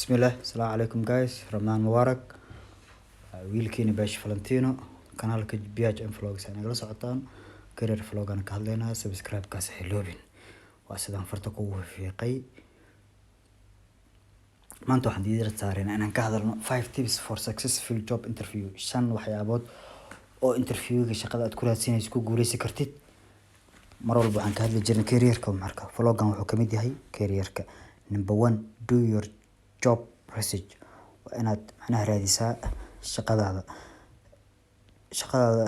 Bismillah, Assalamu alaikum guys, Ramadan Mubarak. Wiilkiina Baash Valentino, kanaalka BHM Vlogs aan nagala socotaan. Career vlog aan ka hadlaynaa, subscribe-kaas ha iloobin. Waa sidaan farta kugu fiiqay. Maanta waxaan diidada saarayna inaan ka hadalno 5 tips for successful job interview. 5 waxyaabood oo interviewga shaqada aad ku raadsinayso ku guuleysan kartid. Mar walba waxaan ka hadli jirnay career-ka marka. Vlog-gan wuxuu ka mid yahay career-ka. Number 1, do your job research. Waa inaad macnaha raadisaa shaqadaada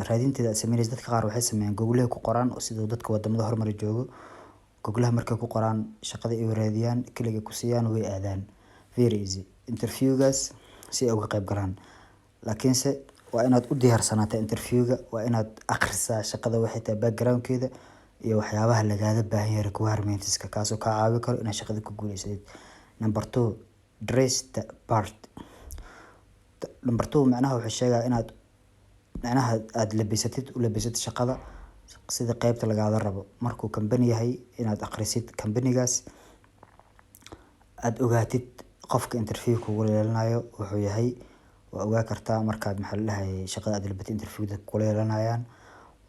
raadinteeda sameynaysa. Dadka qaar waxay sameeyaan Google ku qoraan oo sidoo dadka wadamada horumar joogo Google markay ku qoraan shaqada ay raadiyaan kaliya ku siiyaan way aadaan. Very easy interviewgaas si ay uga qayb galaan. Laakiinse waa inaad u diyaarsanaata interviewga, waa inaad akhrisaa shaqada waxay tahay background-keeda iyo waxyaabaha lagaaga baahan yahay requirements-ka kaasoo ka caawin karo inaad shaqada ku guuleysatid. Number 2, dress the part. Number 2 macnaha wuxuu sheegaa inaad macnaha aad labisatid shaqada sida qaybta lagaaga rabo. Markuu company yahay inaad akhrisid company-gaas aad ogaatid qofka interview kugu leelanayo wuxuu yahay. waa ogaa kartaa markaad shaqada aad labatid interviewda ku leelanayaan.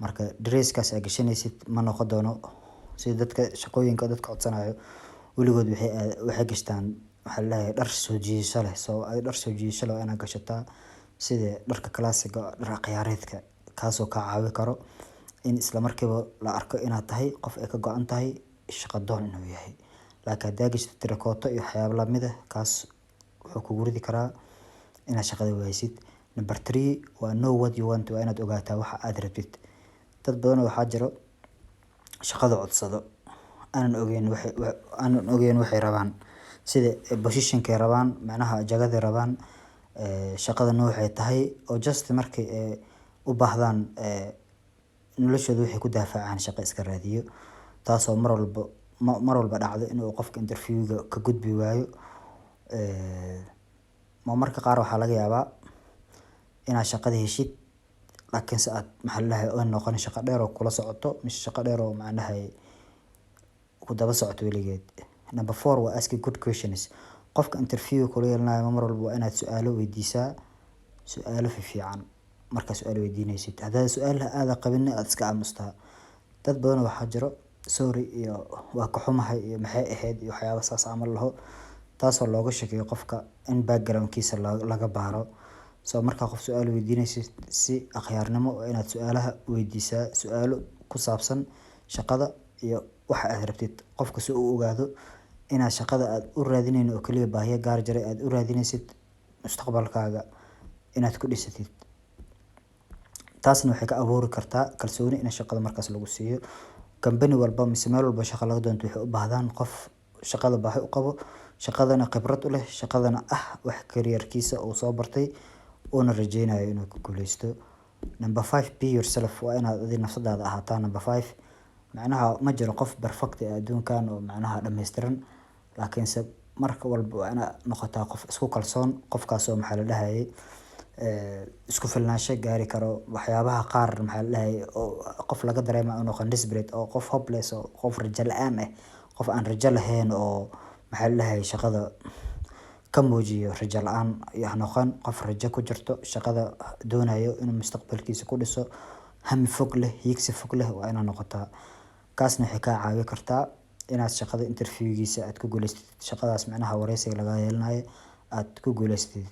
Marka dress-kaas aad gashanaysid ma noqon doono sida dadka shaqooyinka dadka codsanayo weligood waxay gashtaan dhar soo jiidasho leh. ay dhar soo jiidasho leh inaad gashataa sida dharka classic dhar ciyaareedka kaasoo ka caawin karo in isla markiiba la arko inaad tahay qof ay ka go'an tahay shaqo doon inuu yahay. Laakiin haddii gashatid tirakooto iyo waxyaabo la mid ah kaas wuxuu kugu ridi karaa inaad shaqada waysid. Number 3 waa know what you want. waa inaad ogaataa waxa aad rabtid. dad badan waxaa jiro shaqada codsado aanan ogeyn waxay rabaan sida position-ka rabaan macnaha jagada rabaan shaqada waxay tahay oo just markay u baahdaan noloshooda waxay ku daafacaan shaqo iska raadiyo. taasoo mar walba dhacdo inuu qofka interviewga ka gudbi waayo. marka qaar waxaa laga yaabaa inaad shaqada heshid laakiinse aad oo noqon shaqo dheer oo kula socoto mise shaqo dheer oo macnaha ku daba socoto weligeed. Number 4 waa asking good questions. qofka interview kula yeelanayo mar walba waa inaad su'aalo weydiisaa, su'aalo fiican. marka su'aal weydiinaysid haddii su'aal aad qabin aad iska aamustaa. dad badan waxaa jiro sorry iyo waa ka xumahay iyo maxay ahayd iyo waxyaabo saas amal laho taasoo looga shakiyo qofka in background-kiisa laga baaro. marka qof su'aal weydiinaysid si akhyaarnimo waa inaad su'aalaha weydiisaa su'aalo ku saabsan shaqada iyo waxa aad rabtid. qofka si uu ogaado inaad shaqada aad u raadinayn oo kaliya baahiyo gaar jiray aad u raadinaysid mustaqbalkaaga inaad ku dhisatid. taasna waxay ka abuuri kartaa kalsooni in shaqada markaas lagu siiyo. company walba mise meel walba shaqo laga doonto waxay u baahdaan qof shaqada baahi u qabo, shaqadana khibrad u leh, shaqadana wax career-kiisa uu soo bartay una rajeynayo inuu ku guuleysto. Number 5, be yourself. waa inaad adiga nafsadaada ahaataa. Number 5 macnaha ma jiro qof perfect adduunkan oo macnaha dhameystiran, laakiinse marka walba waa inaad noqotaa qof isku kalsoon. qofkaasoo isku filnaansho gaari karo waxyaabaha qaar oo qof laga dareemo inuu noqon desperate oo qof hopeless oo qof rajo la'aan ah, qof aan rajo lahayn oo shaqada ka muujiyo rajo la'aan iyo noqon qof rajo ku jirto shaqada doonayo inuu mustaqbalkiisa ku dhiso hami fog leh, higsi fog leh waa inaad noqotaa. kaasna waxay ka caawin kartaa inaad shaqada interviewgiisa aad ku guuleysatid. shaqadaas macnaha wareysiga laga yeelanayo aad ku guuleysatid.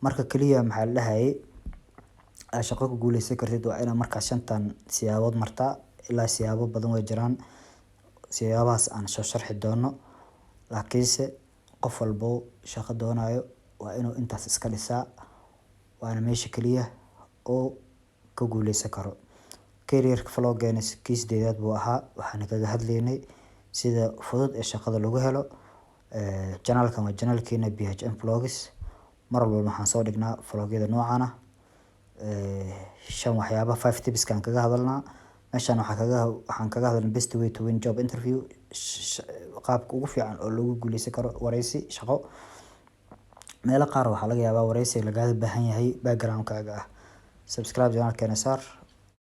marka kaliya aad shaqo ku guuleysan kartid waa inaad markaas 5tan siyaabood martaa. ilaa siyaabo badan way jiraan siyaabahaas aan soo sharxi doono. laakiinse qof walbo shaqo doonayo waa inuu intaas iska dhisaa waana meesha kaliya oo ka guuleysan karo. career-ka vlog-geena kiis deedaad buu ahaa. waxaan kaga hadlaynay sida fudud ee shaqada lagu helo. channel-kan waa channel-keena BHM Vlogs. mar walba waxaan soo dhignaa vlog-yada noocan ah. 5 waxyaabo 5 tips-kan kaga hadalnaa. meeshan waxaan kaga hadalnaa best way to win job interview. qaabka ugu fiican oo lagu guuleysan karo wareysi shaqo. meelo qaar waxaa laga yaabaa wareysi lagaaga baahan yahay background-kaaga ah. subscribe channel-keena saar.